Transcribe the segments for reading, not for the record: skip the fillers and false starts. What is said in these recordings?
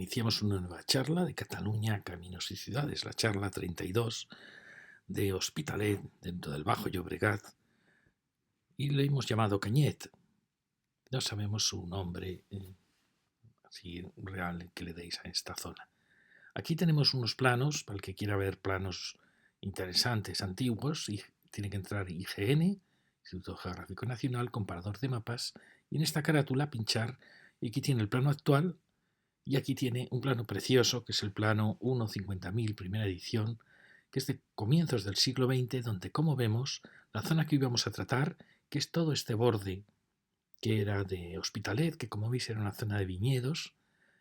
Iniciamos una nueva charla de Cataluña, Caminos y Ciudades, la charla 32 de Hospitalet, dentro del Bajo Llobregat, y le hemos llamado Cañet. No sabemos su nombre así real que le deis a esta zona. Aquí tenemos unos planos, para el que quiera ver planos interesantes, antiguos, y tiene que entrar IGN, Instituto Geográfico Nacional, comparador de mapas, y en esta carátula pinchar, y aquí tiene el plano actual. Y aquí tiene un plano precioso, que es el plano 1.50.000, primera edición, que es de comienzos del siglo XX, donde, como vemos, la zona que hoy vamos a tratar, que es todo este borde que era de Hospitalet, que como veis era una zona de viñedos,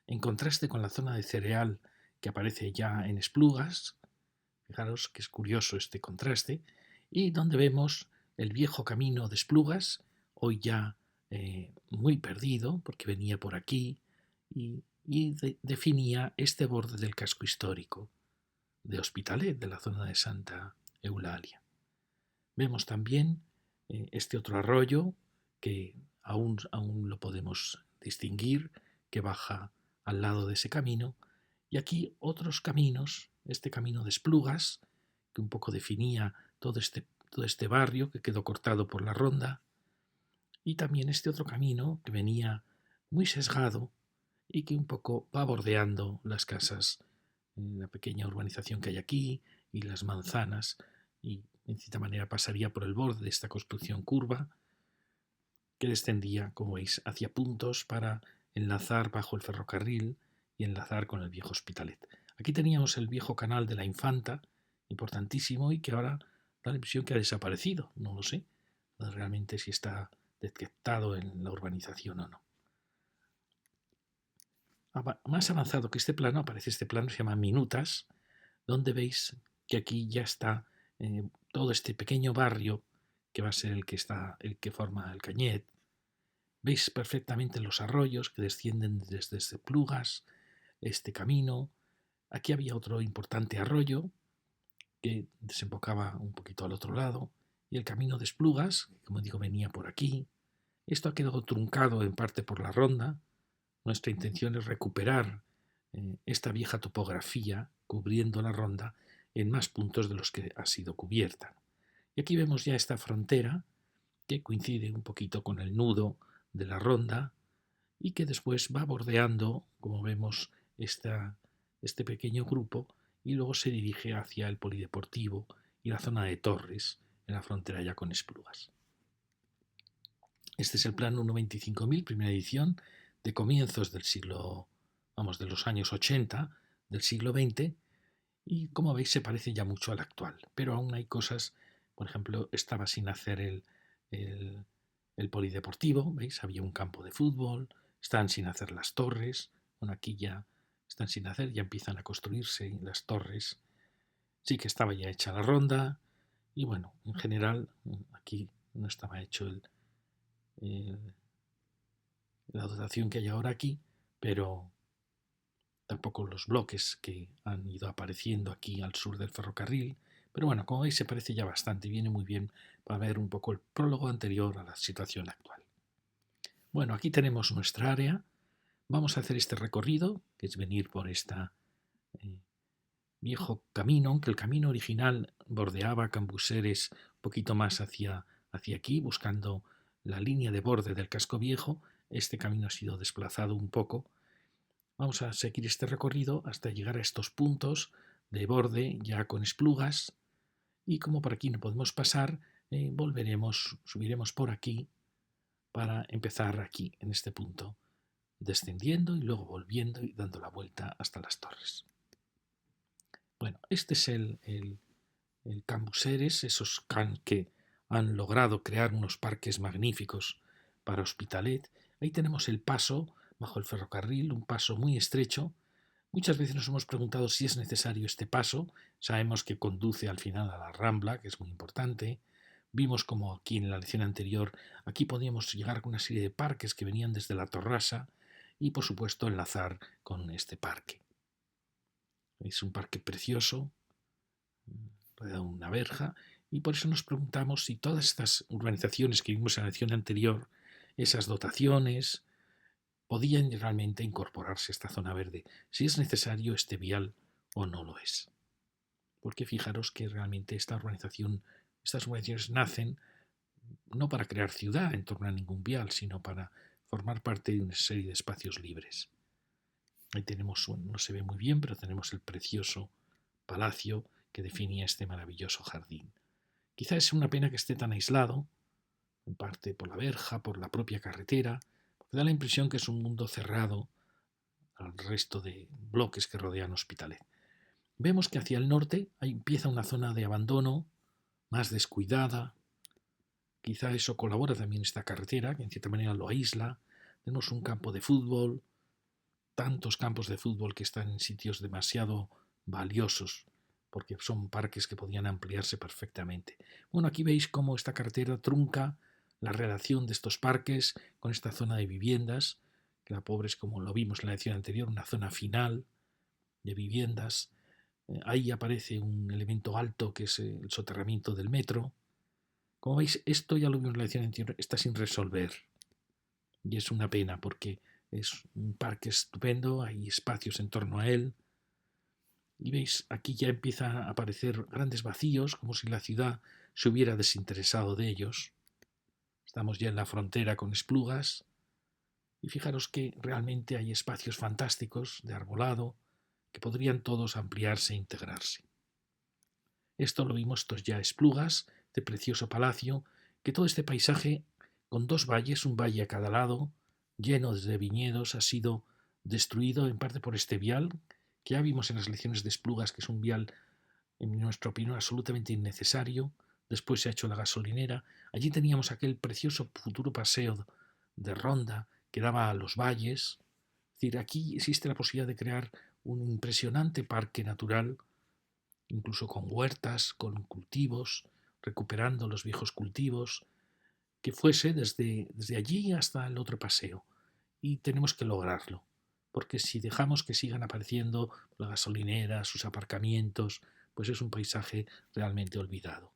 en contraste con la zona de cereal que aparece ya en Esplugas, fijaros que es curioso este contraste, y donde vemos el viejo camino de Esplugas, hoy ya muy perdido, porque venía por aquí, y definía este borde del casco histórico de Hospitalet, de la zona de Santa Eulalia. Vemos también este otro arroyo que aún lo podemos distinguir, que baja al lado de ese camino, y aquí otros caminos, este camino de Esplugas, que un poco definía todo este barrio que quedó cortado por la ronda, y también este otro camino que venía muy sesgado y que un poco va bordeando las casas, la pequeña urbanización que hay aquí y las manzanas, y en cierta manera pasaría por el borde de esta construcción curva que descendía, como veis, hacia puntos para enlazar bajo el ferrocarril y enlazar con el viejo Hospitalet. Aquí teníamos el viejo canal de la Infanta, importantísimo, y que ahora da la impresión que ha desaparecido. No lo sé realmente si está detectado en la urbanización o no. Más avanzado que este plano aparece este plano, se llama Minutas, donde veis que aquí ya está todo este pequeño barrio que va a ser el que forma el Cañet. Veis perfectamente los arroyos que descienden desde Esplugas, este camino. Aquí había otro importante arroyo que desembocaba un poquito al otro lado, y el camino de Esplugas, que como digo venía por aquí. Esto ha quedado truncado en parte por la ronda. Nuestra intención es recuperar esta vieja topografía cubriendo la ronda en más puntos de los que ha sido cubierta. Y aquí vemos ya esta frontera que coincide un poquito con el nudo de la ronda y que después va bordeando, como vemos, este pequeño grupo, y luego se dirige hacia el polideportivo y la zona de Torres, en la frontera ya con Esplugas. Este es el plan 1.25.000, primera edición, de comienzos del siglo, de los años 80 del siglo XX, y como veis se parece ya mucho al actual, pero aún hay cosas. Por ejemplo, estaba sin hacer el polideportivo, ¿veis? Había un campo de fútbol, están sin hacer las torres, bueno, aquí ya están sin hacer, ya empiezan a construirse las torres, sí que estaba ya hecha la ronda, y bueno, en general aquí no estaba hecho el la dotación que hay ahora aquí, pero tampoco los bloques que han ido apareciendo aquí al sur del ferrocarril. Pero bueno, como veis se parece ya bastante y viene muy bien para ver un poco el prólogo anterior a la situación actual. Bueno, aquí tenemos nuestra área. Vamos a hacer este recorrido, que es venir por este viejo camino, aunque el camino original bordeaba Cambuseres un poquito más hacia aquí, buscando la línea de borde del casco viejo. Este camino ha sido desplazado un poco. Vamos a seguir este recorrido hasta llegar a estos puntos de borde ya con Esplugas, y como por aquí no podemos pasar, subiremos por aquí para empezar aquí en este punto, descendiendo y luego volviendo y dando la vuelta hasta las torres. Bueno, este es el Cambuseres, esos que han logrado crear unos parques magníficos para Hospitalet. Ahí tenemos el paso bajo el ferrocarril, un paso muy estrecho. Muchas veces nos hemos preguntado si es necesario este paso. Sabemos que conduce al final a la Rambla, que es muy importante. Vimos como aquí en la lección anterior, aquí podíamos llegar con una serie de parques que venían desde la Torrasa y por supuesto enlazar con este parque. Es un parque precioso, rodeado de una verja, y por eso nos preguntamos si todas estas urbanizaciones que vimos en la lección anterior, esas dotaciones, podían realmente incorporarse a esta zona verde, si es necesario este vial o no lo es. Porque fijaros que realmente estas urbanizaciones nacen no para crear ciudad en torno a ningún vial, sino para formar parte de una serie de espacios libres. Ahí tenemos, no se ve muy bien, pero tenemos el precioso palacio que definía este maravilloso jardín. Quizá es una pena que esté tan aislado, en parte por la verja, por la propia carretera, porque da la impresión que es un mundo cerrado al resto de bloques que rodean Hospitalet. Vemos que hacia el norte ahí empieza una zona de abandono más descuidada. Quizá eso colabora también esta carretera, que en cierta manera lo aísla. Tenemos un campo de fútbol, tantos campos de fútbol que están en sitios demasiado valiosos, porque son parques que podían ampliarse perfectamente. Bueno, aquí veis cómo esta carretera trunca la relación de estos parques con esta zona de viviendas, que la pobre es, como lo vimos en la lección anterior, una zona final de viviendas. Ahí aparece un elemento alto que es el soterramiento del metro. Como veis, esto ya lo vimos en la lección anterior, está sin resolver. Y es una pena porque es un parque estupendo, hay espacios en torno a él. Y veis, aquí ya empiezan a aparecer grandes vacíos, como si la ciudad se hubiera desinteresado de ellos. Estamos ya en la frontera con Esplugas. Y fijaros que realmente hay espacios fantásticos de arbolado que podrían todos ampliarse e integrarse. Esto lo vimos, estos ya Esplugas, de precioso palacio, que todo este paisaje con dos valles, un valle a cada lado, lleno de viñedos, ha sido destruido en parte por este vial, que ya vimos en las lecciones de Esplugas, que es un vial, en nuestra opinión, absolutamente innecesario. Después se ha hecho la gasolinera. Allí teníamos aquel precioso futuro paseo de ronda que daba a los valles. Es decir, aquí existe la posibilidad de crear un impresionante parque natural, incluso con huertas, con cultivos, recuperando los viejos cultivos, que fuese desde allí hasta el otro paseo. Y tenemos que lograrlo, porque si dejamos que sigan apareciendo la gasolinera, sus aparcamientos, pues es un paisaje realmente olvidado.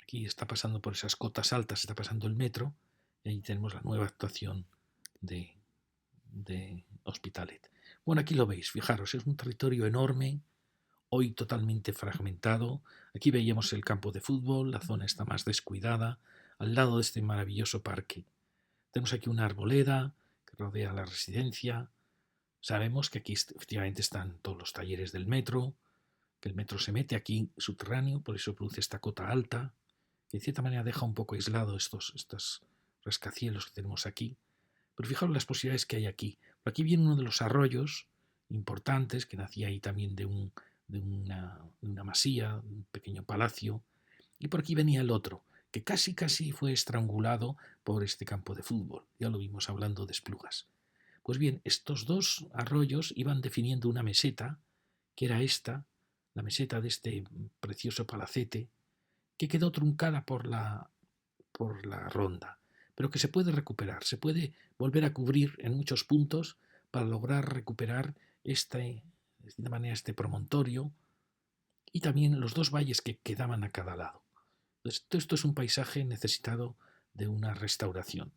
Aquí está pasando por esas cotas altas, está pasando el metro, y ahí tenemos la nueva actuación de Hospitalet. Bueno, aquí lo veis, fijaros, es un territorio enorme, hoy totalmente fragmentado. Aquí veíamos el campo de fútbol, la zona está más descuidada, al lado de este maravilloso parque. Tenemos aquí una arboleda que rodea la residencia. Sabemos que aquí efectivamente están todos los talleres del metro, que el metro se mete aquí subterráneo, por eso produce esta cota alta, que de cierta manera deja un poco aislado estos rascacielos que tenemos aquí. Pero fijaros las posibilidades que hay aquí. Por aquí viene uno de los arroyos importantes, que nacía ahí también de una masía, de un pequeño palacio, y por aquí venía el otro, que casi fue estrangulado por este campo de fútbol. Ya lo vimos hablando de Esplugas. Pues bien, estos dos arroyos iban definiendo una meseta, que era esta, la meseta de este precioso palacete, que quedó truncada por la ronda, pero que se puede recuperar, se puede volver a cubrir en muchos puntos para lograr recuperar de esta manera, este promontorio y también los dos valles que quedaban a cada lado. Entonces, todo esto es un paisaje necesitado de una restauración,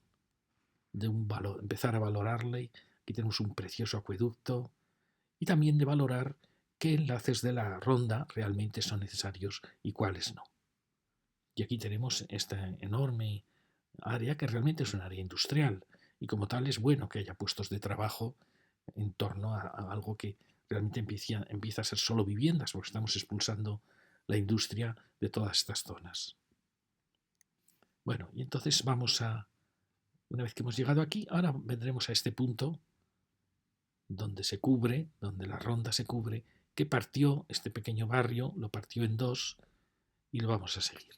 de un valor, empezar a valorarle. Aquí tenemos un precioso acueducto y también de valorar qué enlaces de la ronda realmente son necesarios y cuáles no. Y aquí tenemos esta enorme área que realmente es un área industrial y como tal es bueno que haya puestos de trabajo en torno a algo que realmente empieza a ser solo viviendas, porque estamos expulsando la industria de todas estas zonas. Bueno, y entonces una vez que hemos llegado aquí, ahora vendremos a este punto donde se cubre, donde la ronda se cubre, que partió este pequeño barrio, lo partió en dos y lo vamos a seguir.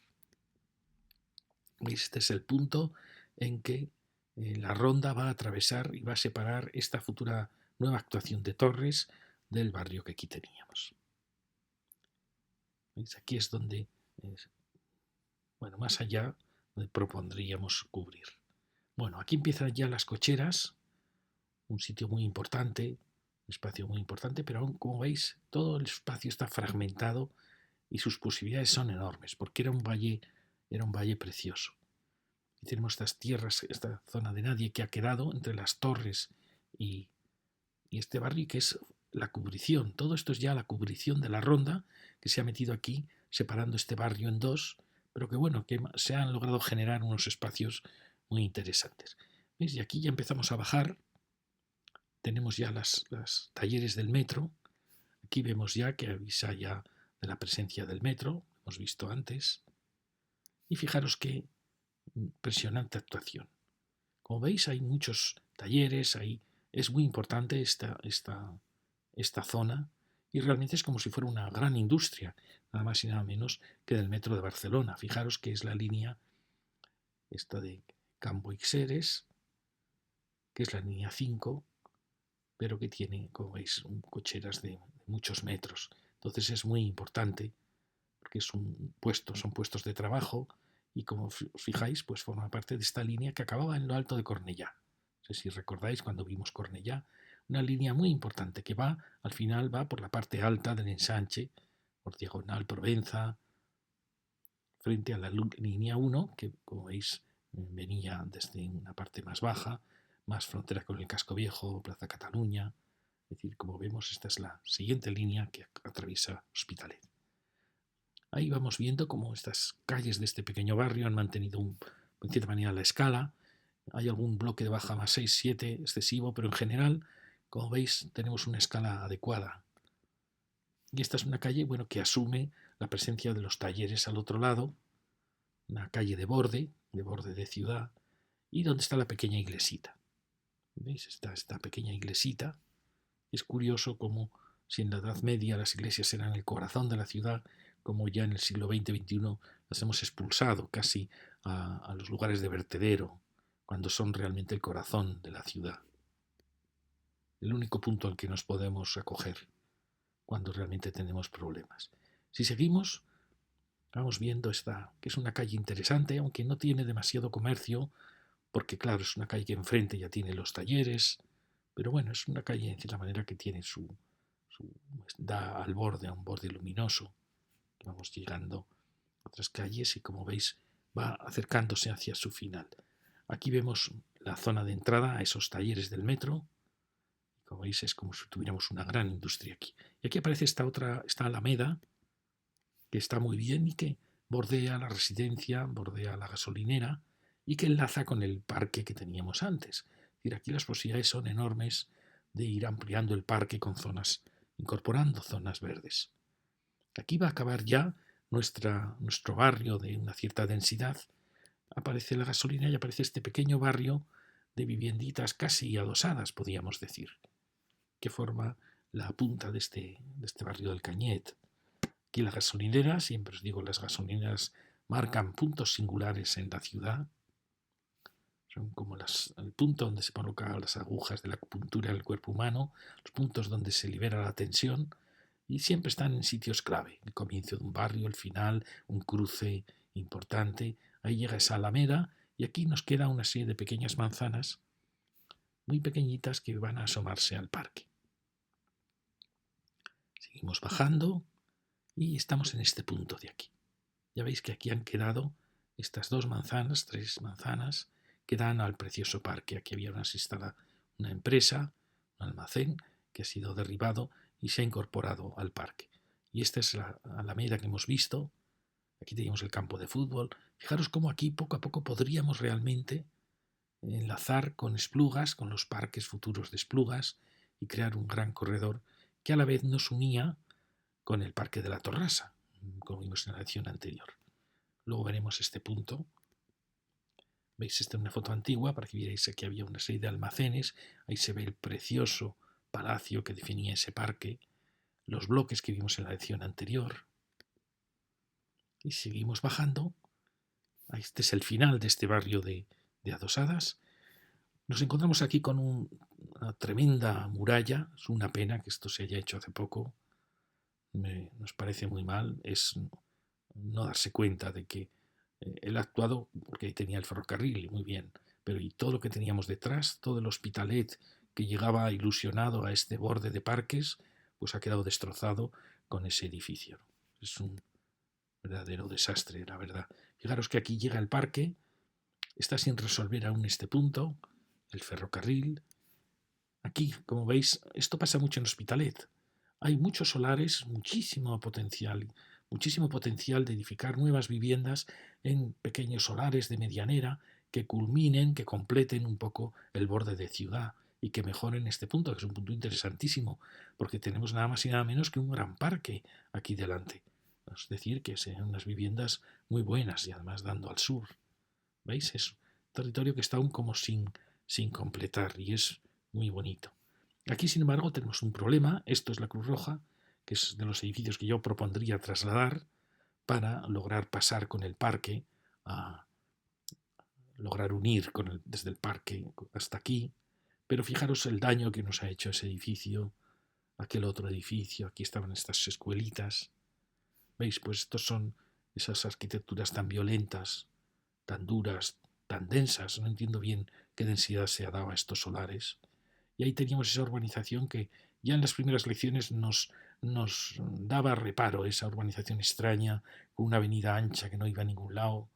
Este es el punto en que la ronda va a atravesar y va a separar esta futura nueva actuación de torres del barrio que aquí teníamos. ¿Veis? Aquí es donde, más allá, donde propondríamos cubrir. Bueno, aquí empiezan ya las cocheras, un sitio muy importante, un espacio muy importante, pero aún, como veis, todo el espacio está fragmentado y sus posibilidades son enormes, porque era un valle precioso. Y tenemos estas tierras, esta zona de nadie que ha quedado entre las torres y, este barrio, que es la cubrición. Todo esto es ya la cubrición de la ronda que se ha metido aquí, separando este barrio en dos, pero que bueno, que se han logrado generar unos espacios muy interesantes. ¿Veis? Y aquí ya empezamos a bajar. Tenemos ya las talleres del metro. Aquí vemos ya que avisa ya de la presencia del metro, hemos visto antes. Y fijaros qué impresionante actuación. Como veis, hay muchos talleres, es muy importante esta zona, y realmente es como si fuera una gran industria, nada más y nada menos que del metro de Barcelona. Fijaros que es la línea esta de Campo Ixeres, que es la línea 5, pero que tiene, como veis, cocheras de muchos metros. Entonces es muy importante porque son puestos de trabajo, y como os fijáis, pues forma parte de esta línea que acababa en lo alto de Cornellá. No sé si recordáis cuando vimos Cornellá, una línea muy importante que al final va por la parte alta del ensanche, por diagonal Provenza, frente a la línea 1, que como veis venía desde una parte más baja, más frontera con el Casco Viejo, Plaza Cataluña. Es decir, como vemos, esta es la siguiente línea que atraviesa Hospitalet. Ahí vamos viendo cómo estas calles de este pequeño barrio han mantenido en cierta manera la escala. Hay algún bloque de baja más 6, 7 excesivo, pero en general, como veis, tenemos una escala adecuada. Y esta es una calle, bueno, que asume la presencia de los talleres al otro lado, una calle de borde de ciudad, y donde está la pequeña iglesita. ¿Veis? Esta pequeña iglesita. Es curioso cómo, si en la Edad Media las iglesias eran el corazón de la ciudad, como ya en el siglo XX-XXI las hemos expulsado casi a los lugares de vertedero, cuando son realmente el corazón de la ciudad. El único punto al que nos podemos acoger cuando realmente tenemos problemas. Si seguimos, vamos viendo que es una calle interesante, aunque no tiene demasiado comercio, porque claro, es una calle que enfrente ya tiene los talleres, pero bueno, es una calle en cierta manera que tiene da al borde, a un borde luminoso. Vamos llegando a otras calles y como veis va acercándose hacia su final. Aquí vemos la zona de entrada a esos talleres del metro. Como veis es como si tuviéramos una gran industria aquí. Y aquí aparece esta alameda que está muy bien y que bordea la residencia, bordea la gasolinera y que enlaza con el parque que teníamos antes. Es decir, aquí las posibilidades son enormes de ir ampliando el parque con incorporando zonas verdes. Aquí va a acabar ya nuestro barrio de una cierta densidad. Aparece la gasolina y aparece este pequeño barrio de vivienditas casi adosadas, podríamos decir, que forma la punta de este barrio del Cañet. Aquí la gasolinera, siempre os digo, las gasolineras marcan puntos singulares en la ciudad. Son como el punto donde se colocan las agujas de la acupuntura del cuerpo humano, los puntos donde se libera la tensión, y siempre están en sitios clave. El comienzo de un barrio, el final, un cruce importante. Ahí llega esa alameda y aquí nos queda una serie de pequeñas manzanas muy pequeñitas que van a asomarse al parque. Seguimos bajando y estamos en este punto de aquí. Ya veis que aquí han quedado estas tres manzanas, que dan al precioso parque. Aquí había una empresa, un almacén, que ha sido derribado y se ha incorporado al parque. Y esta es la alameda que hemos visto. Aquí teníamos el campo de fútbol. Fijaros cómo aquí poco a poco podríamos realmente enlazar con Esplugas, con los parques futuros de Esplugas, y crear un gran corredor que a la vez nos unía con el Parque de la Torrasa, como vimos en la lección anterior. Luego veremos este punto. Veis, esta es una foto antigua para que veáis que había una serie de almacenes. Ahí se ve el precioso palacio que definía ese parque, los bloques que vimos en la lección anterior. Y seguimos bajando. Este es el final de este barrio de adosadas. Nos encontramos aquí con una tremenda muralla. Es una pena que esto se haya hecho hace poco. Nos parece muy mal. Es no darse cuenta de que él ha actuado porque tenía el ferrocarril y muy bien, pero y todo lo que teníamos detrás, todo el Hospitalet que llegaba ilusionado a este borde de parques, pues ha quedado destrozado con ese edificio. Es un verdadero desastre, la verdad. Fijaros que aquí llega el parque, Está sin resolver aún este punto, el ferrocarril. Aquí, como veis, esto pasa mucho en Hospitalet. Hay muchos solares, muchísimo potencial de edificar nuevas viviendas en pequeños solares de medianera que culminen, que completen un poco el borde de ciudad y que mejoren este punto, que es un punto interesantísimo, porque tenemos nada más y nada menos que un gran parque aquí delante. Es decir, que sean unas viviendas muy buenas y además dando al sur. ¿Veis? Es un territorio que está aún como sin completar y es muy bonito. Aquí, sin embargo, tenemos un problema. Esto es la Cruz Roja, que es de los edificios que yo propondría trasladar para lograr pasar con el parque, a lograr unir desde el parque hasta aquí. Pero fijaros el daño que nos ha hecho ese edificio, aquel otro edificio, aquí estaban estas escuelitas. ¿Veis? Pues estos son esas arquitecturas tan violentas, tan duras, tan densas. No entiendo bien qué densidad se ha dado a estos solares. Y ahí teníamos esa urbanización que ya en las primeras lecciones nos daba reparo, esa urbanización extraña, con una avenida ancha que no iba a ningún lado,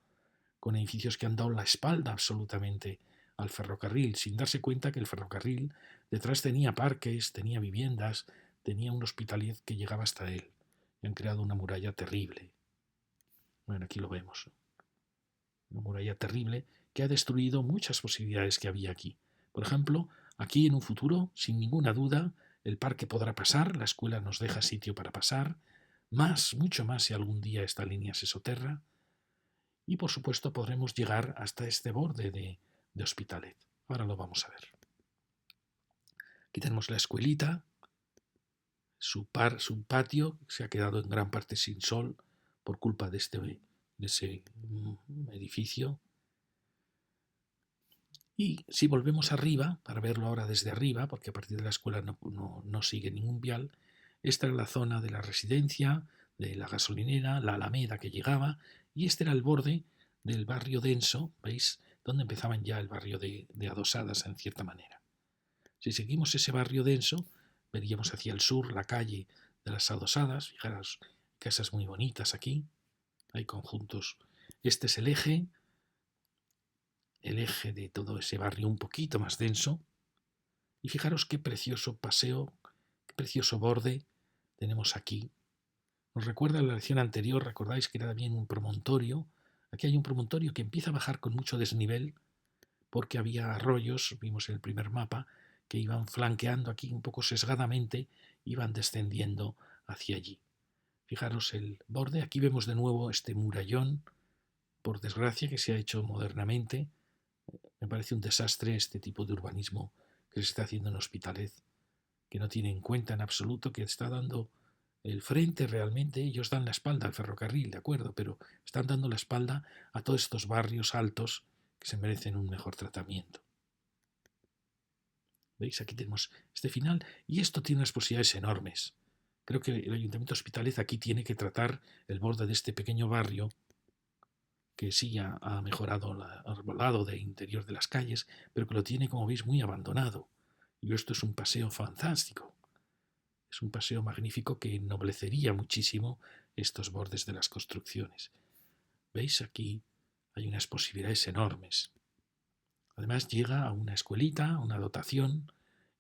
con edificios que han dado la espalda absolutamente al ferrocarril, sin darse cuenta que el ferrocarril detrás tenía parques, tenía viviendas, tenía un hospitalet que llegaba hasta él. Y han creado una muralla terrible. Bueno, aquí lo vemos. Una muralla terrible que ha destruido muchas posibilidades que había aquí. Por ejemplo, aquí en un futuro, sin ninguna duda, el parque podrá pasar, la escuela nos deja sitio para pasar, mucho más si algún día esta línea se soterra, y por supuesto podremos llegar hasta este borde de Hospitalet. Ahora lo vamos a ver. Aquí tenemos la escuelita, su patio se ha quedado en gran parte sin sol por culpa de ese edificio. Y si volvemos arriba, para verlo ahora desde arriba, porque a partir de la escuela no sigue ningún vial, esta era la zona de la residencia, de la gasolinera, la alameda que llegaba, y este era el borde del barrio denso, ¿veis? Donde empezaban ya el barrio de Adosadas, en cierta manera. Si seguimos ese barrio denso, veríamos hacia el sur la calle de las Adosadas, fijaros, casas muy bonitas aquí, hay conjuntos. Este es el eje de todo ese barrio un poquito más denso. Y fijaros qué precioso paseo, qué precioso borde tenemos aquí. Nos recuerda la lección anterior, recordáis que era también un promontorio. Aquí hay un promontorio que empieza a bajar con mucho desnivel porque había arroyos, vimos en el primer mapa, que iban flanqueando aquí un poco sesgadamente, iban descendiendo hacia allí. Fijaros el borde, aquí vemos de nuevo este murallón, por desgracia que se ha hecho modernamente. Me parece un desastre este tipo de urbanismo que se está haciendo en Hospitalet, que no tiene en cuenta en absoluto que está dando el frente realmente. Ellos dan la espalda al ferrocarril, de acuerdo, pero están dando la espalda a todos estos barrios altos que se merecen un mejor tratamiento. ¿Veis? Aquí tenemos este final y esto tiene unas posibilidades enormes. Creo que el Ayuntamiento de Hospitalet aquí tiene que tratar el borde de este pequeño barrio que sí ha mejorado el arbolado de interior de las calles, pero que lo tiene, como veis, muy abandonado. Y esto es un paseo fantástico. Es un paseo magnífico que ennoblecería muchísimo estos bordes de las construcciones. ¿Veis? Aquí hay unas posibilidades enormes. Además llega a una escuelita, una dotación,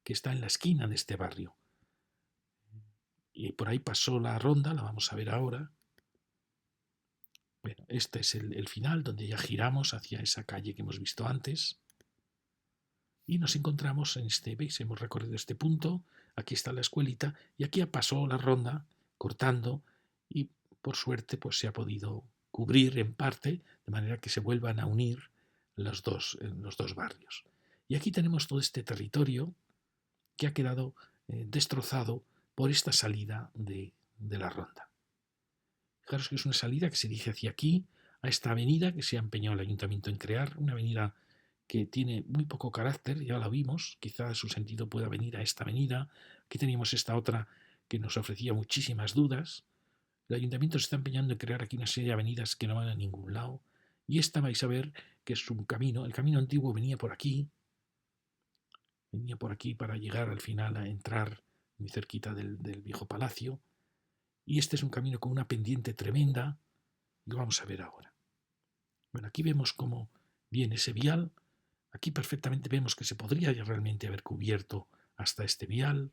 que está en la esquina de este barrio. Y por ahí pasó la ronda, la vamos a ver ahora. Bueno, este es el final, donde ya giramos hacia esa calle que hemos visto antes. Y nos encontramos en este, ¿veis? Hemos recorrido este punto, aquí está la escuelita, y aquí pasó la ronda, cortando, y por suerte pues se ha podido cubrir en parte, de manera que se vuelvan a unir los dos barrios. Y aquí tenemos todo este territorio que ha quedado destrozado por esta salida de la ronda. Fijaros que es una salida que se dirige hacia aquí, a esta avenida que se ha empeñado el ayuntamiento en crear, una avenida que tiene muy poco carácter, ya la vimos, quizá su sentido pueda venir a esta avenida. Aquí teníamos esta otra que nos ofrecía muchísimas dudas. El ayuntamiento se está empeñando en crear aquí una serie de avenidas que no van a ningún lado. Y esta vais a ver que es un camino. El camino antiguo venía por aquí para llegar al final a entrar muy cerquita del viejo palacio. Y este es un camino con una pendiente tremenda. Lo vamos a ver ahora. Bueno, aquí vemos cómo Bien, ese vial, aquí perfectamente vemos que se podría realmente haber cubierto hasta este vial,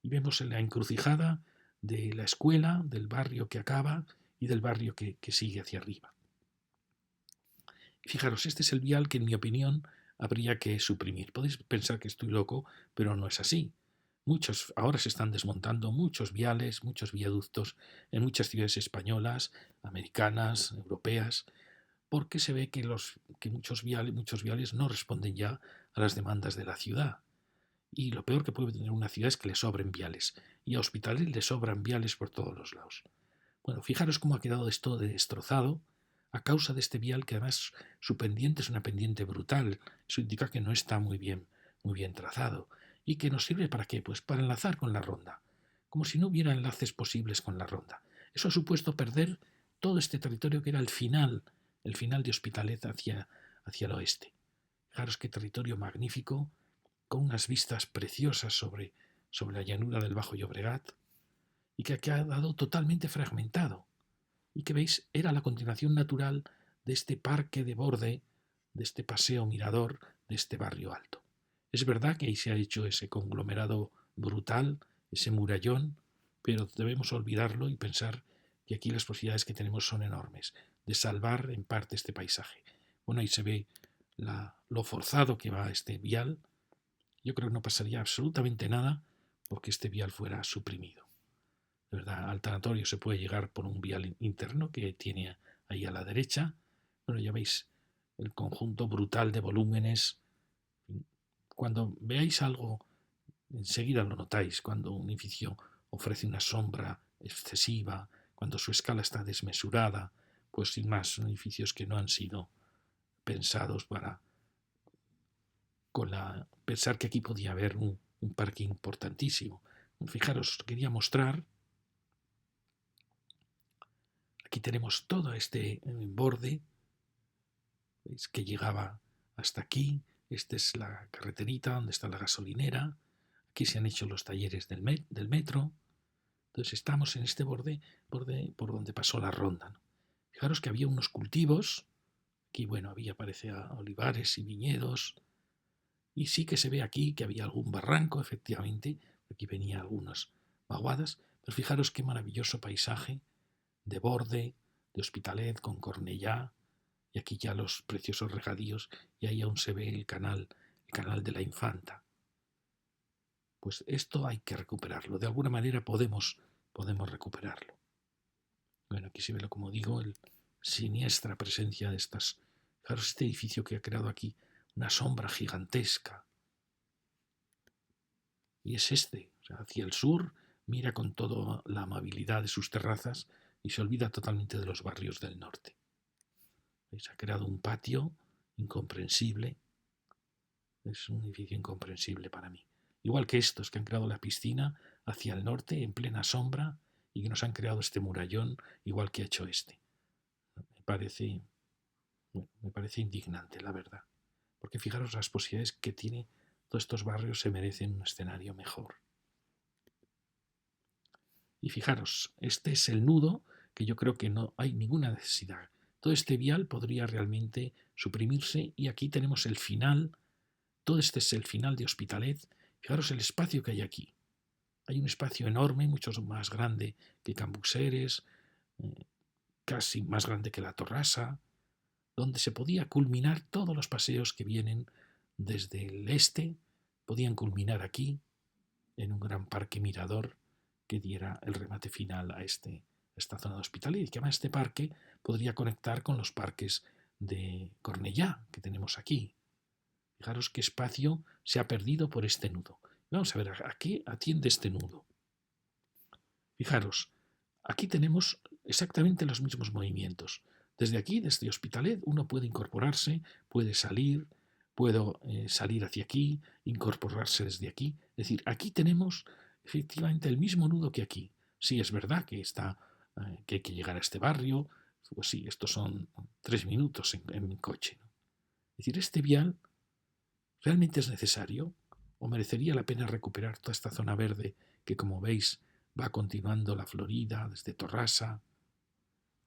y vemos en la encrucijada de la escuela, del barrio que acaba y del barrio que sigue hacia arriba. Fijaros, este es el vial que en mi opinión habría que suprimir. Podéis pensar que estoy loco, pero no es así. Ahora se están desmontando muchos viales, muchos viaductos en muchas ciudades españolas, americanas, europeas, porque se ve que muchos viales no responden ya a las demandas de la ciudad. Y lo peor que puede tener una ciudad es que le sobren viales. Y a Hospitalet le sobran viales por todos los lados. Bueno, fijaros cómo ha quedado esto destrozado a causa de este vial, que además su pendiente es una pendiente brutal. Eso indica que no está muy bien trazado. ¿Y que nos sirve para qué? Pues para enlazar con la ronda. Como si no hubiera enlaces posibles con la ronda. Eso ha supuesto perder todo este territorio que era el final de Hospitalet hacia el oeste. Fijaros qué territorio magnífico, con unas vistas preciosas sobre la llanura del Bajo Llobregat, y que ha quedado totalmente fragmentado, y que veis era la continuación natural de este parque de borde, de este paseo mirador, de este barrio alto. Es verdad que ahí se ha hecho ese conglomerado brutal, ese murallón, pero debemos olvidarlo y pensar que aquí las posibilidades que tenemos son enormes, de salvar en parte este paisaje. Bueno, ahí se ve lo forzado que va este vial. Yo creo que no pasaría absolutamente nada porque este vial fuera suprimido. De verdad, al tanatorio se puede llegar por un vial interno que tiene ahí a la derecha. Bueno, ya veis el conjunto brutal de volúmenes. Cuando veáis algo, enseguida lo notáis, cuando un edificio ofrece una sombra excesiva, cuando su escala está desmesurada, pues sin más, son edificios que no han sido pensados para pensar que aquí podía haber un parque importantísimo. Fijaros, quería mostrar. Aquí tenemos todo este borde, ¿veis? Que llegaba hasta aquí. Esta es la carreterita donde está la gasolinera. Aquí se han hecho los talleres del metro. Entonces estamos en este borde por donde pasó la ronda, ¿no? Fijaros que había unos cultivos. Aquí, bueno, parecía olivares y viñedos. Y sí que se ve aquí que había algún barranco, efectivamente. Aquí venía algunas vaguadas. Pero fijaros qué maravilloso paisaje de borde, de Hospitalet con Cornellá, y aquí ya los preciosos regadíos, y ahí aún se ve el canal de la Infanta. Pues esto hay que recuperarlo, de alguna manera podemos recuperarlo. Bueno, aquí se ve, como digo, la siniestra presencia de estas. Fijaros este edificio que ha creado aquí una sombra gigantesca. Y es o sea, hacia el sur, mira con toda la amabilidad de sus terrazas y se olvida totalmente de los barrios del norte. Se ha creado un patio incomprensible. Es un edificio incomprensible para mí. Igual que estos que han creado la piscina hacia el norte en plena sombra y que nos han creado este murallón igual que ha hecho este. Me parece indignante, la verdad. Porque fijaros las posibilidades que tiene todos estos barrios, se merecen un escenario mejor. Y fijaros, este es el nudo que yo creo que no hay ninguna necesidad. Todo este vial podría realmente suprimirse y aquí tenemos el final. Todo este es el final de Hospitalet. Fijaros el espacio que hay aquí. Hay un espacio enorme, mucho más grande que Cambuseres, casi más grande que la Torrasa, donde se podía culminar todos los paseos que vienen desde el este, podían culminar aquí, en un gran parque mirador que diera el remate final a esta zona de Hospitalet, y que además este parque podría conectar con los parques de Cornellá que tenemos aquí. Fijaros qué espacio se ha perdido por este nudo. Vamos a ver a qué atiende este nudo. Fijaros, aquí tenemos exactamente los mismos movimientos. Desde aquí, desde Hospitalet, uno puede incorporarse, puede salir, puedo salir hacia aquí, incorporarse desde aquí. Es decir, aquí tenemos efectivamente el mismo nudo que aquí. Sí, es verdad que que hay que llegar a este barrio. Pues sí, estos son 3 minutos en mi coche, ¿no? Es decir, este vial realmente es necesario o merecería la pena recuperar toda esta zona verde que, como veis, va continuando la Florida desde Torrasa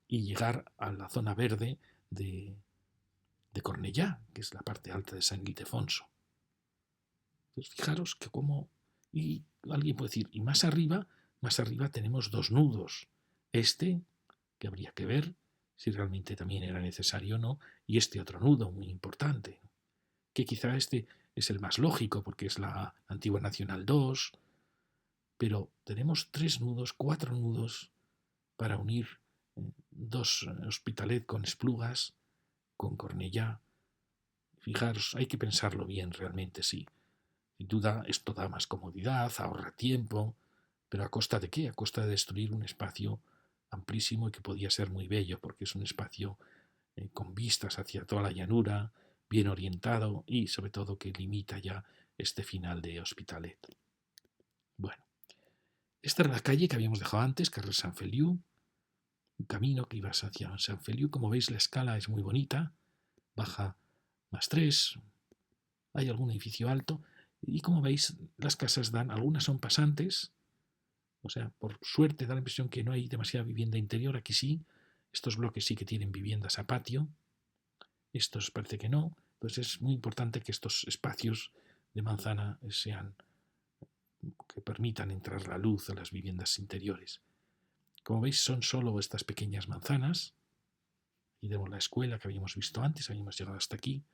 y llegar a la zona verde de de Cornellá, que es la parte alta de San Ildefonso. Pues fijaros que como... Y alguien puede decir, y más arriba tenemos dos nudos. Este, que habría que ver si realmente también era necesario o no, y este otro nudo muy importante, que quizá este es el más lógico porque es la antigua Nacional 2, pero tenemos 3 nudos, 4 nudos para unir dos Hospitalet con Esplugas, con Cornellá. Fijaros, hay que pensarlo bien realmente, sí. Sin duda esto da más comodidad, ahorra tiempo, pero ¿a costa de qué? A costa de destruir un espacio amplísimo y que podía ser muy bello, porque es un espacio con vistas hacia toda la llanura, bien orientado y sobre todo que limita ya este final de Hospitalet. Bueno, esta era la calle que habíamos dejado antes, Carrer Sant Feliu, un camino que iba hacia Sant Feliu. Como veis, la escala es muy bonita, baja +3, hay algún edificio alto y como veis, las casas dan, algunas son pasantes, o sea, por suerte da la impresión que no hay demasiada vivienda interior, aquí sí, estos bloques sí que tienen viviendas a patio, estos parece que no, entonces es muy importante que estos espacios de manzana sean, que permitan entrar la luz a las viviendas interiores. Como veis, son solo estas pequeñas manzanas. Y tenemos la escuela que habíamos visto antes, habíamos llegado hasta aquí.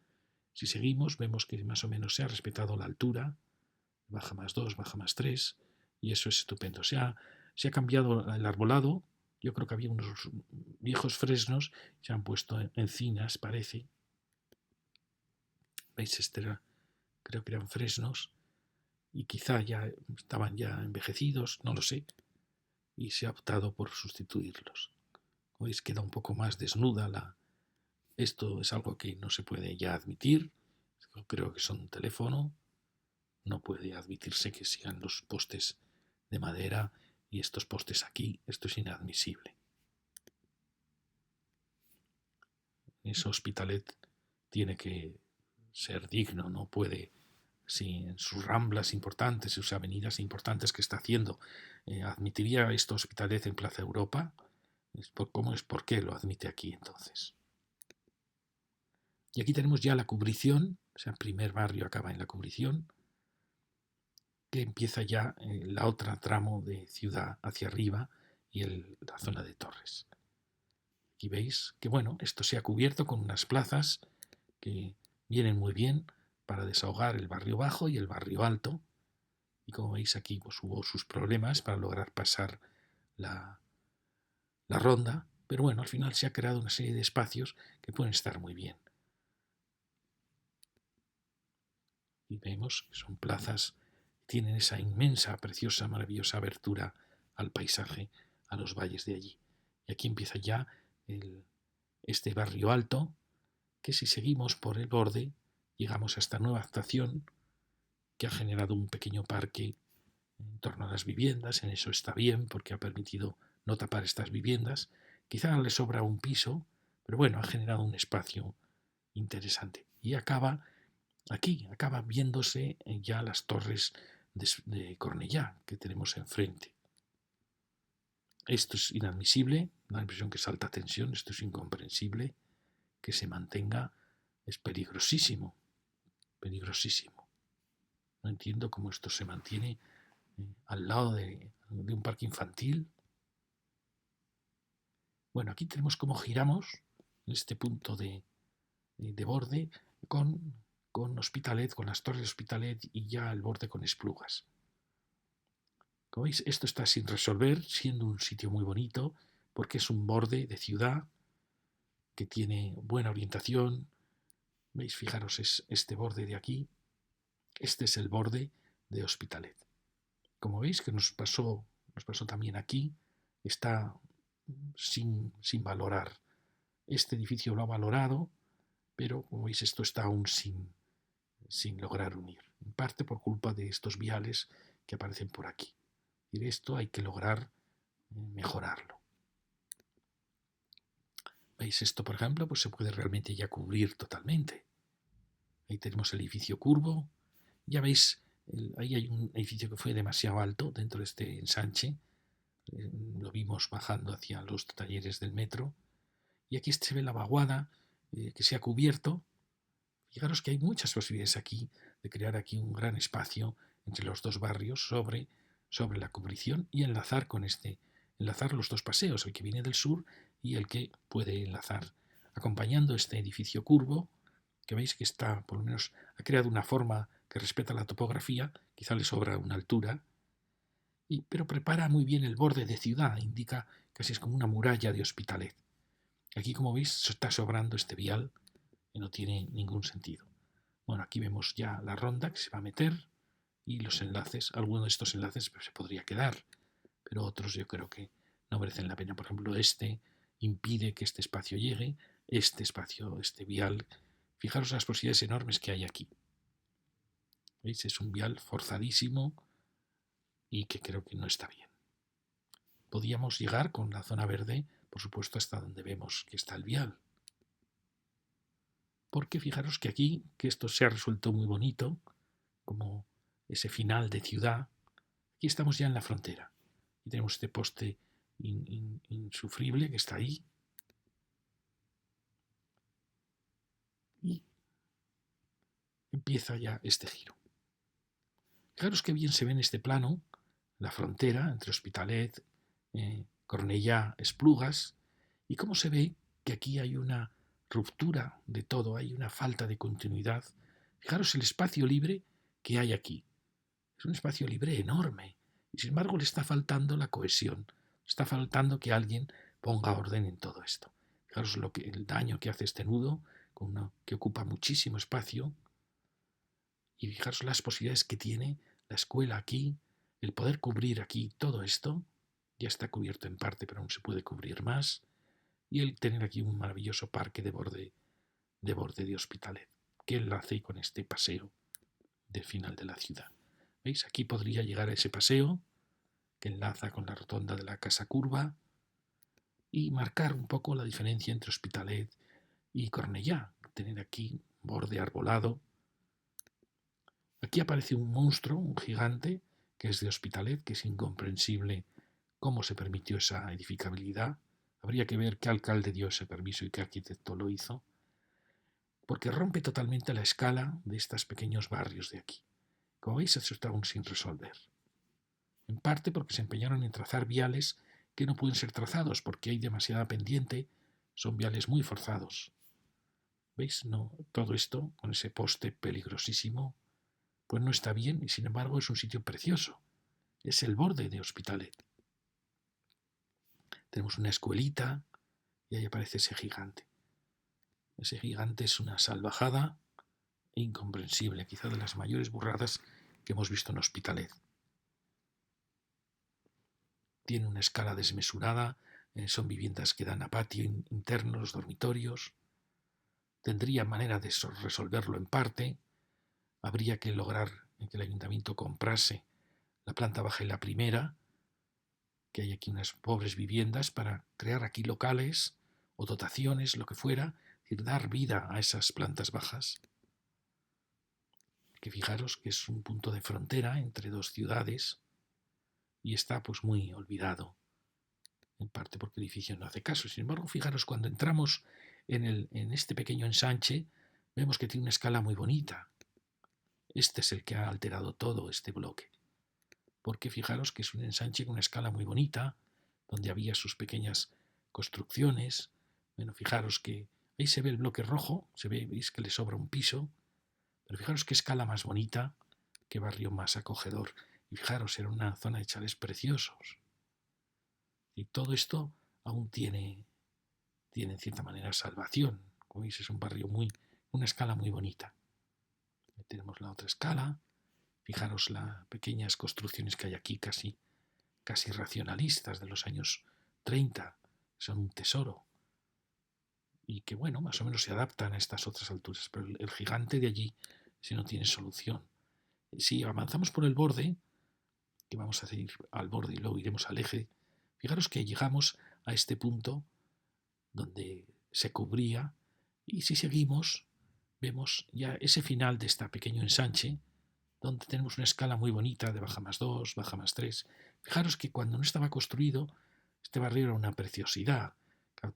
Si seguimos, vemos que más o menos se ha respetado la altura, baja +2, baja +3, y eso es estupendo. Se ha cambiado el arbolado, yo creo que había unos viejos fresnos, se han puesto encinas, parece. ¿Veis? Creo que eran fresnos, y quizá ya estaban ya envejecidos, no lo sé, y se ha optado por sustituirlos. Veis, queda un poco más desnuda esto es algo que no se puede ya admitir. Yo creo que son teléfono. No puede admitirse que sigan los postes de madera y estos postes aquí. Esto es inadmisible. Ese Hospitalet tiene que ser digno, no puede, si en sus ramblas importantes, sus avenidas importantes que está haciendo, admitiría esto Hospitalet en Plaza Europa. ¿Cómo es? ¿Por qué lo admite aquí entonces? Y aquí tenemos ya la Cubrición, o sea, el primer barrio acaba en la Cubrición, que empieza ya la otra tramo de ciudad hacia arriba y la zona de Torres. Aquí veis que bueno, esto se ha cubierto con unas plazas que vienen muy bien para desahogar el barrio bajo y el barrio alto. Y como veis aquí pues, hubo sus problemas para lograr pasar la ronda, pero bueno, al final se ha creado una serie de espacios que pueden estar muy bien. Y vemos que son plazas que tienen esa inmensa, preciosa, maravillosa abertura al paisaje, a los valles de allí. Y aquí empieza ya este barrio alto, que si seguimos por el borde, llegamos a esta nueva estación que ha generado un pequeño parque en torno a las viviendas. En eso está bien, porque ha permitido no tapar estas viviendas. Quizá le sobra un piso, pero bueno, ha generado un espacio interesante. Y acaba viéndose ya las torres de Cornellá que tenemos enfrente. Esto es inadmisible, da la impresión que es alta tensión, esto es incomprensible, que se mantenga, es peligrosísimo, peligrosísimo. No entiendo cómo esto se mantiene al lado de un parque infantil. Bueno, aquí tenemos cómo giramos en este punto de borde con Hospitalet, con las torres de Hospitalet y ya al borde con Esplugas. Como veis, esto está sin resolver, siendo un sitio muy bonito, porque es un borde de ciudad que tiene buena orientación. ¿Veis? Fijaros, es este borde de aquí. Este es el borde de Hospitalet. Como veis que nos pasó también aquí, está sin valorar. Este edificio lo ha valorado, pero como veis esto está aún sin lograr unir. En parte por culpa de estos viales que aparecen por aquí. Y de esto hay que lograr mejorarlo. ¿Veis esto, por ejemplo? Pues se puede realmente ya cubrir totalmente. Ahí tenemos el edificio curvo. Ya veis, ahí hay un edificio que fue demasiado alto dentro de este ensanche. Lo vimos bajando hacia los talleres del metro. Y aquí se ve la vaguada que se ha cubierto. Fijaros que hay muchas posibilidades aquí de crear aquí un gran espacio entre los dos barrios sobre la cubrición y enlazar los dos paseos, el que viene del sur y el que puede enlazar, acompañando este edificio curvo, que veis que está, por lo menos, ha creado una forma que respeta la topografía, quizá le sobra una altura, pero prepara muy bien el borde de ciudad, indica casi es como una muralla de Hospitalet. Aquí, como veis, está sobrando este vial que no tiene ningún sentido. Bueno, aquí vemos ya la ronda que se va a meter y los enlaces. Algunos de estos enlaces pues, se podría quedar, pero otros yo creo que no merecen la pena. Por ejemplo, este impide que este espacio llegue, este espacio, este vial. Fijaros las posibilidades enormes que hay aquí. ¿Veis? Es un vial forzadísimo y que creo que no está bien. Podíamos llegar con la zona verde, por supuesto, hasta donde vemos que está el vial. Porque fijaros que aquí, que esto se ha resuelto muy bonito, como ese final de ciudad, aquí estamos ya en la frontera. Y tenemos este poste insufrible que está ahí. Y empieza ya este giro. Fijaros que bien se ve en este plano la frontera entre Hospitalet, Cornellá, Esplugas, y cómo se ve que aquí hay una ruptura de todo, hay una falta de continuidad. Fijaros el espacio libre que hay aquí. Es un espacio libre enorme y sin embargo le está faltando la cohesión, está faltando que alguien ponga orden en todo esto. Fijaros el daño que hace este nudo, que ocupa muchísimo espacio, y fijaros las posibilidades que tiene la escuela aquí, el poder cubrir aquí todo esto. Ya está cubierto en parte, pero aún se puede cubrir más, y el tener aquí un maravilloso parque de borde de Hospitalet, que enlace con este paseo del final de la ciudad. ¿Veis? Aquí podría llegar a ese paseo que enlaza con la rotonda de la Casa Curva y marcar un poco la diferencia entre Hospitalet y Cornellá. Tener aquí borde arbolado. Aquí aparece un monstruo, un gigante, que es de Hospitalet, que es incomprensible cómo se permitió esa edificabilidad. Habría que ver qué alcalde dio ese permiso y qué arquitecto lo hizo, porque rompe totalmente la escala de estos pequeños barrios de aquí. Como veis, eso está aún sin resolver. En parte porque se empeñaron en trazar viales que no pueden ser trazados porque hay demasiada pendiente, son viales muy forzados. ¿Veis? No, todo esto, con ese poste peligrosísimo, pues no está bien y sin embargo es un sitio precioso. Es el borde de Hospitalet. Tenemos una escuelita y ahí aparece ese gigante. Ese gigante es una salvajada incomprensible, quizá de las mayores burradas que hemos visto en Hospitalet. Tiene una escala desmesurada, son viviendas que dan a patio interno, los dormitorios. Tendría manera de resolverlo en parte. Habría que lograr que el ayuntamiento comprase la planta baja y la primera, que hay aquí unas pobres viviendas para crear aquí locales o dotaciones, lo que fuera, es decir, dar vida a esas plantas bajas. Que fijaros que es un punto de frontera entre dos ciudades y está pues muy olvidado, en parte porque el edificio no hace caso. Sin embargo, fijaros, cuando entramos en este pequeño ensanche, vemos que tiene una escala muy bonita. Este es el que ha alterado todo este bloque. Porque fijaros que es un ensanche con una escala muy bonita, donde había sus pequeñas construcciones. Bueno, fijaros que ahí se ve el bloque rojo, veis que le sobra un piso, pero fijaros qué escala más bonita, qué barrio más acogedor. Y fijaros, era una zona de chales preciosos. Y todo esto aún tiene en cierta manera salvación. Como veis, es un barrio una escala muy bonita. Ahí tenemos la otra escala. Fijaros las pequeñas construcciones que hay aquí, casi racionalistas de los años 30. Son un tesoro. Y que, bueno, más o menos se adaptan a estas otras alturas. Pero el gigante de allí, si no tiene solución. Si avanzamos por el borde, que vamos a ir al borde y luego iremos al eje, fijaros que llegamos a este punto donde se cubría, y si seguimos vemos ya ese final de este pequeño ensanche donde tenemos una escala muy bonita de baja más 2, baja más 3. Fijaros que cuando no estaba construido este barrio era una preciosidad,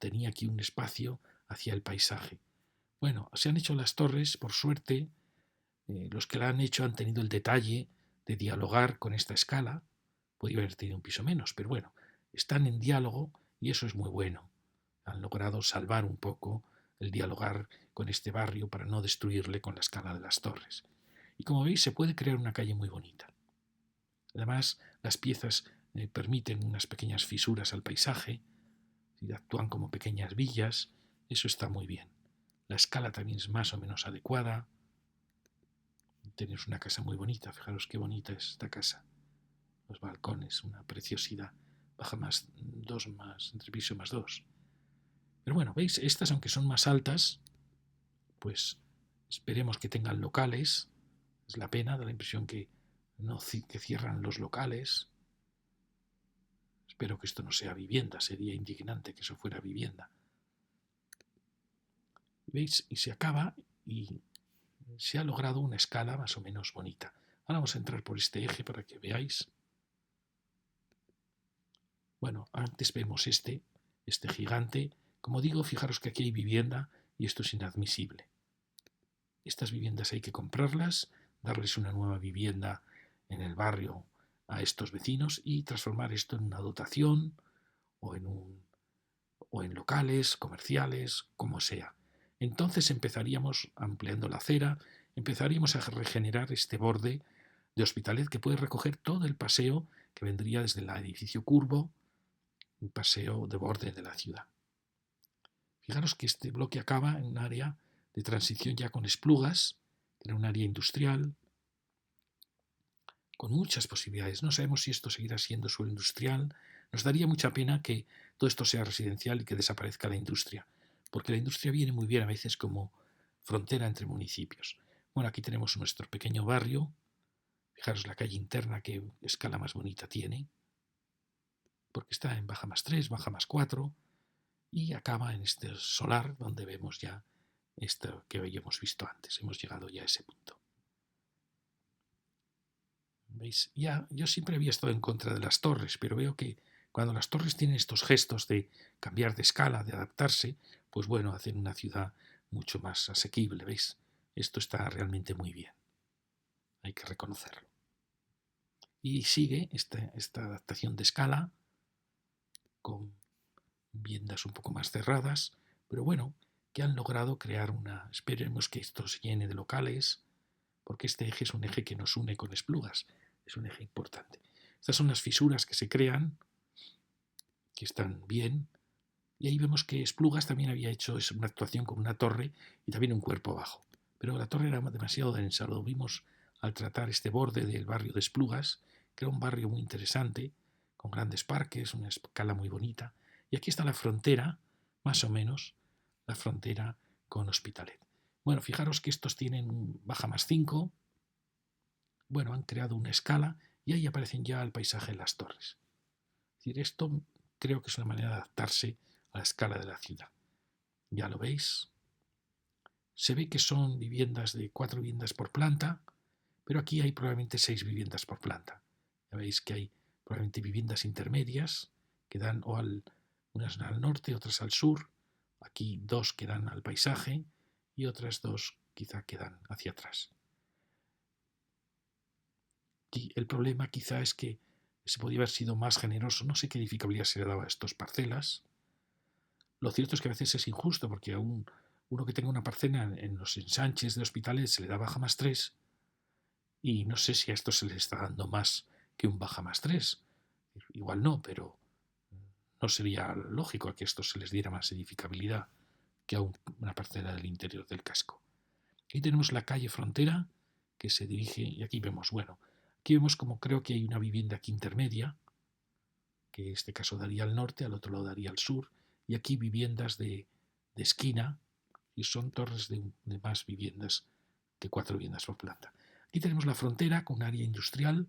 tenía aquí un espacio hacia el paisaje. Bueno, se han hecho las torres, por suerte, los que la han hecho han tenido el detalle de dialogar con esta escala. Podría haber tenido un piso menos, pero bueno, están en diálogo y eso es muy bueno. Han logrado salvar un poco el dialogar con este barrio para no destruirle con la escala de las torres. Y como veis, se puede crear una calle muy bonita. Además, las piezas permiten unas pequeñas fisuras al paisaje, y actúan como pequeñas villas, eso está muy bien. La escala también es más o menos adecuada. Tenéis una casa muy bonita, fijaros qué bonita es esta casa. Los balcones, una preciosidad. Baja más 2 más, entrepiso más 2. Pero bueno, veis, estas aunque son más altas, pues esperemos que tengan locales. Es la pena, da la impresión que, no, que cierran los locales. Espero que esto no sea vivienda, sería indignante que eso fuera vivienda. ¿Veis? Y se acaba y se ha logrado una escala más o menos bonita. Ahora vamos a entrar por este eje para que veáis. Bueno, antes vemos este gigante. Como digo, fijaros que aquí hay vivienda y esto es inadmisible. Estas viviendas hay que comprarlas, darles una nueva vivienda en el barrio a estos vecinos y transformar esto en una dotación o en locales, comerciales, como sea. Entonces empezaríamos ampliando la acera, empezaríamos a regenerar este borde de Hospitalet que puede recoger todo el paseo que vendría desde el edificio curvo, un paseo de borde de la ciudad. Fijaros que este bloque acaba en un área de transición ya con Esplugas, que era un área industrial, con muchas posibilidades. No sabemos si esto seguirá siendo suelo industrial. Nos daría mucha pena que todo esto sea residencial y que desaparezca la industria, porque la industria viene muy bien a veces como frontera entre municipios. Bueno, aquí tenemos nuestro pequeño barrio. Fijaros la calle interna, qué escala más bonita tiene, porque está en baja más 3, baja más 4, y acaba en este solar donde vemos ya esto que habíamos visto antes. Hemos llegado ya a ese punto. ¿Veis? Ya, yo siempre había estado en contra de las torres, pero veo que cuando las torres tienen estos gestos de cambiar de escala, de adaptarse, pues bueno, hacen una ciudad mucho más asequible, ¿veis? Esto está realmente muy bien, hay que reconocerlo. Y sigue esta adaptación de escala con viviendas un poco más cerradas, pero bueno, que han logrado crear una... Esperemos que esto se llene de locales, porque este eje es un eje que nos une con Esplugas, es un eje importante. Estas son las fisuras que se crean, que están bien, y ahí vemos que Esplugas también había hecho una actuación con una torre y también un cuerpo bajo, pero la torre era demasiado densa, lo vimos al tratar este borde del barrio de Esplugas, que era un barrio muy interesante, con grandes parques, una escala muy bonita, y aquí está la frontera, más o menos, la frontera con Hospitalet. Bueno, fijaros que estos tienen baja más 5, bueno, han creado una escala y ahí aparecen ya el paisaje de las torres. Es decir, esto creo que es una manera de adaptarse a la escala de la ciudad. Ya lo veis. Se ve que son viviendas de 4 viviendas por planta, pero aquí hay probablemente 6 viviendas por planta. Ya veis que hay probablemente viviendas intermedias que dan unas al norte, otras al sur. Aquí 2 que dan al paisaje y otras 2 quizá que dan hacia atrás. Y el problema quizá es que se podía haber sido más generoso. No sé qué edificabilidad se le daba a estas parcelas. Lo cierto es que a veces es injusto porque a uno que tenga una parcela en los ensanches de Hospitalet se le da baja más 3 y no sé si a esto se le está dando más que un baja más 3. Igual no, pero no sería lógico que a esto se les diera más edificabilidad que a una parcela del interior del casco. Aquí tenemos la calle Frontera que se dirige, y aquí vemos, bueno, aquí vemos como creo que hay una vivienda aquí intermedia, que en este caso daría al norte, al otro lado daría al sur, y aquí viviendas de esquina, y son torres de más viviendas que 4 viviendas por planta. Aquí tenemos la frontera con un área industrial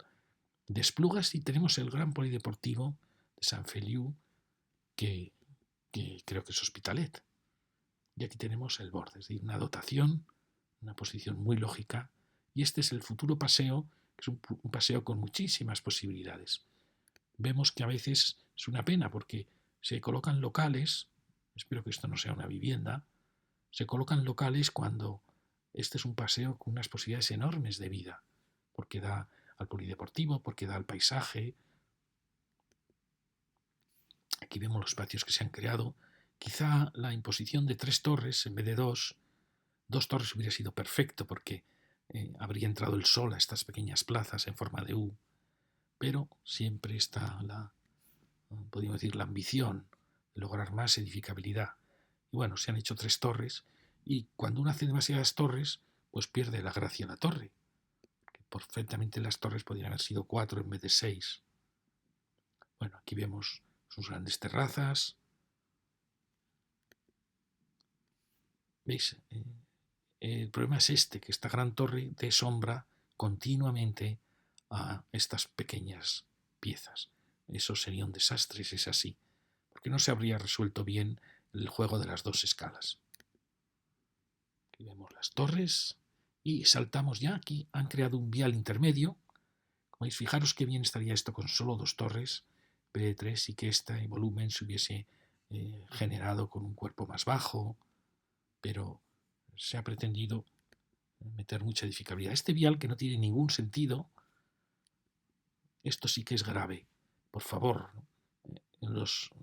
de Esplugas y tenemos el gran polideportivo de San Feliu, que creo que es Hospitalet. Y aquí tenemos el borde, es decir, una dotación, una posición muy lógica, y este es el futuro paseo, que es un paseo con muchísimas posibilidades. Vemos que a veces es una pena porque se colocan locales, espero que esto no sea una vivienda, Se colocan locales cuando este es un paseo con unas posibilidades enormes de vida, porque da al polideportivo, porque da al paisaje. Aquí vemos los espacios que se han creado. Quizá la imposición de 3 torres en vez de 2 torres hubiera sido perfecto porque habría entrado el sol a estas pequeñas plazas en forma de U, pero siempre está podríamos decir, la ambición de lograr más edificabilidad. Y bueno, se han hecho 3 torres y cuando uno hace demasiadas torres, pues pierde la gracia la torre. Perfectamente las torres podrían haber sido 4 en vez de 6. Bueno, aquí vemos sus grandes terrazas. ¿Veis? El problema es que esta gran torre dé sombra continuamente a estas pequeñas piezas. Eso sería un desastre si es así, porque no se habría resuelto bien el juego de las 2 escalas. Aquí vemos las torres y saltamos ya. Aquí han creado un vial intermedio. Como veis, fijaros qué bien estaría esto con solo 2 torres, P3, y que este volumen se hubiese generado con un cuerpo más bajo, pero se ha pretendido meter mucha edificabilidad. Este vial que no tiene ningún sentido, esto sí que es grave. Por favor,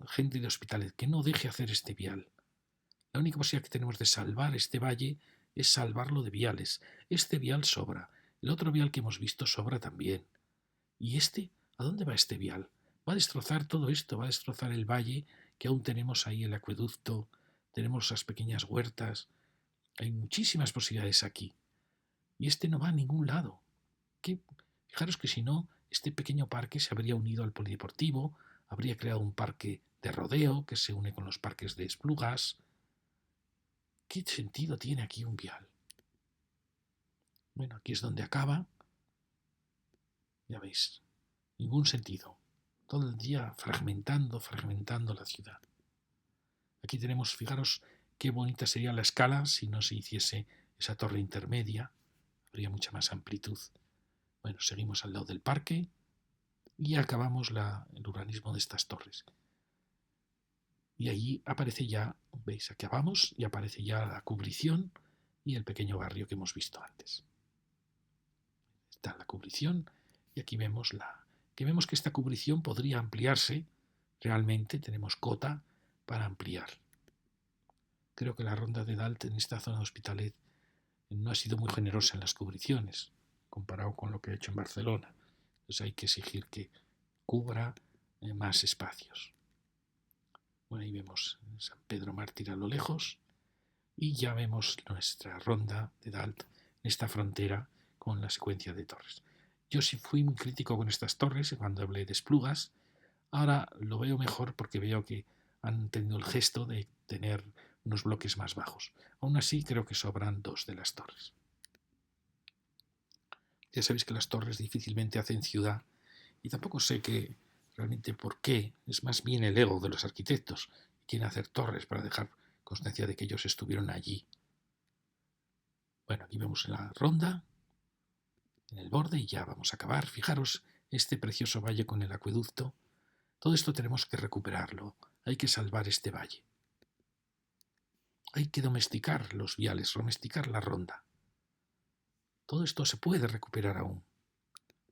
gente de Hospitalet, que no deje hacer este vial. La única posibilidad que tenemos de salvar este valle es salvarlo de viales. Este vial sobra. El otro vial que hemos visto sobra también. ¿Y a dónde va este vial? Va a destrozar todo esto, va a destrozar el valle, que aún tenemos ahí el acueducto, tenemos esas pequeñas huertas. Hay muchísimas posibilidades aquí. Y no va a ningún lado. Fijaros que si no, este pequeño parque se habría unido al polideportivo, habría creado un parque de rodeo que se une con los parques de Esplugas. ¿Qué sentido tiene aquí un vial? Bueno, aquí es donde acaba. Ya veis, ningún sentido. Todo el día fragmentando la ciudad. Aquí tenemos, fijaros qué bonita sería la escala si no se hiciese esa torre intermedia. Habría mucha más amplitud. Bueno, seguimos al lado del parque y acabamos el urbanismo de estas torres. Y allí aparece ya, veis, acabamos y aparece ya la cubrición y el pequeño barrio que hemos visto antes. Está la cubrición y aquí vemos que esta cubrición podría ampliarse. Realmente tenemos cota para ampliar. Creo que la ronda de Dalt en esta zona de Hospitalet no ha sido muy generosa en las cubriciones, comparado con lo que ha hecho en Barcelona. Entonces hay que exigir que cubra más espacios. Bueno, ahí vemos San Pedro Mártir a lo lejos y ya vemos nuestra ronda de Dalt en esta frontera con la secuencia de torres. Yo sí fui muy crítico con estas torres cuando hablé de Esplugas. Ahora lo veo mejor porque veo que han tenido el gesto de tener unos bloques más bajos. Aún así creo que sobran 2 de las torres. Ya sabéis que las torres difícilmente hacen ciudad y tampoco sé realmente por qué. Es más bien el ego de los arquitectos. Quieren hacer torres para dejar constancia de que ellos estuvieron allí. Bueno, aquí vemos la ronda, en el borde, y ya vamos a acabar. Fijaros este precioso valle con el acueducto. Todo esto tenemos que recuperarlo. Hay que salvar este valle. Hay que domesticar los viales, domesticar la ronda. Todo esto se puede recuperar aún.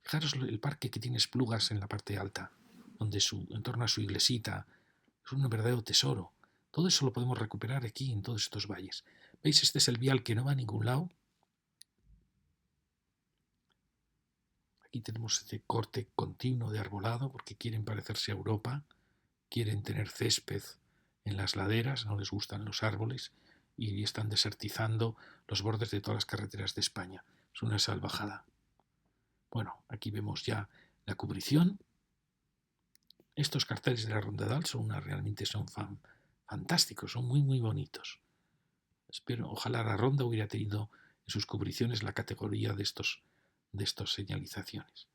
Fijaros el parque que tiene Esplugas en la parte alta, donde en torno a su iglesita es un verdadero tesoro. Todo eso lo podemos recuperar aquí en todos estos valles. ¿Veis? Este es el vial que no va a ningún lado. Aquí tenemos este corte continuo de arbolado porque quieren parecerse a Europa, quieren tener césped en las laderas, no les gustan los árboles y están desertizando los bordes de todas las carreteras de España. Es una salvajada. Bueno, aquí vemos ya la cubrición. Estos carteles de la Ronda Dalt realmente son fantásticos, son muy muy bonitos. Ojalá la Ronda hubiera tenido en sus cubriciones la categoría de estos señalizaciones,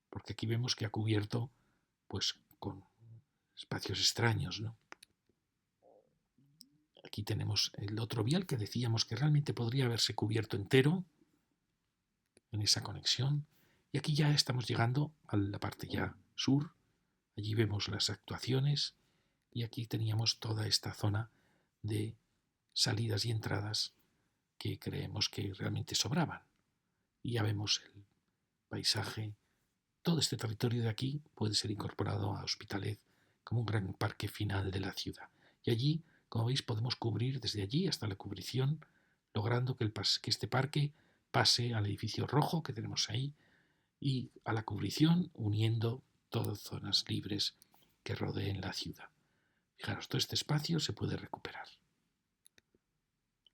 porque aquí vemos que ha cubierto pues con espacios extraños, ¿no? Aquí tenemos el otro vial que decíamos que realmente podría haberse cubierto entero en esa conexión, y aquí ya estamos llegando a la parte ya sur. Allí vemos las actuaciones y aquí teníamos toda esta zona de salidas y entradas que creemos que realmente sobraban. Y ya vemos el paisaje. Todo este territorio de aquí puede ser incorporado a Hospitalet como un gran parque final de la ciudad. Y allí, como veis, podemos cubrir desde allí hasta la cubrición, logrando que este parque pase al edificio rojo que tenemos ahí y a la cubrición, uniendo todas zonas libres que rodeen la ciudad. Fijaros, todo este espacio se puede recuperar.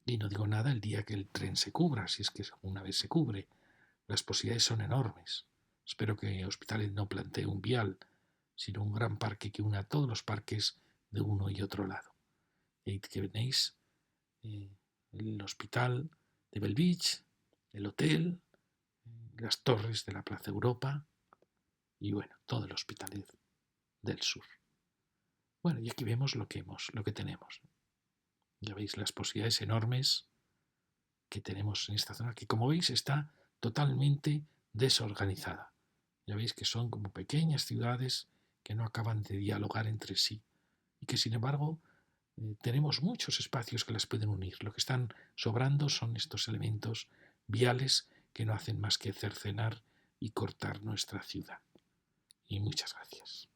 Y no digo nada el día que el tren se cubra, si es que una vez se cubre. Las posibilidades son enormes. Espero que Hospitalet no plantee un vial, sino un gran parque que una todos los parques de uno y otro lado. Y ahí que venéis el hospital de Bellvitge, el hotel, las torres de la Plaza Europa y bueno, todo el Hospitalet del sur. Bueno, y aquí vemos lo que tenemos. Ya veis las posibilidades enormes que tenemos en esta zona, que como veis está totalmente desorganizada. Ya veis que son como pequeñas ciudades que no acaban de dialogar entre sí y que sin embargo tenemos muchos espacios que las pueden unir. Lo que están sobrando son estos elementos viales que no hacen más que cercenar y cortar nuestra ciudad. Y muchas gracias.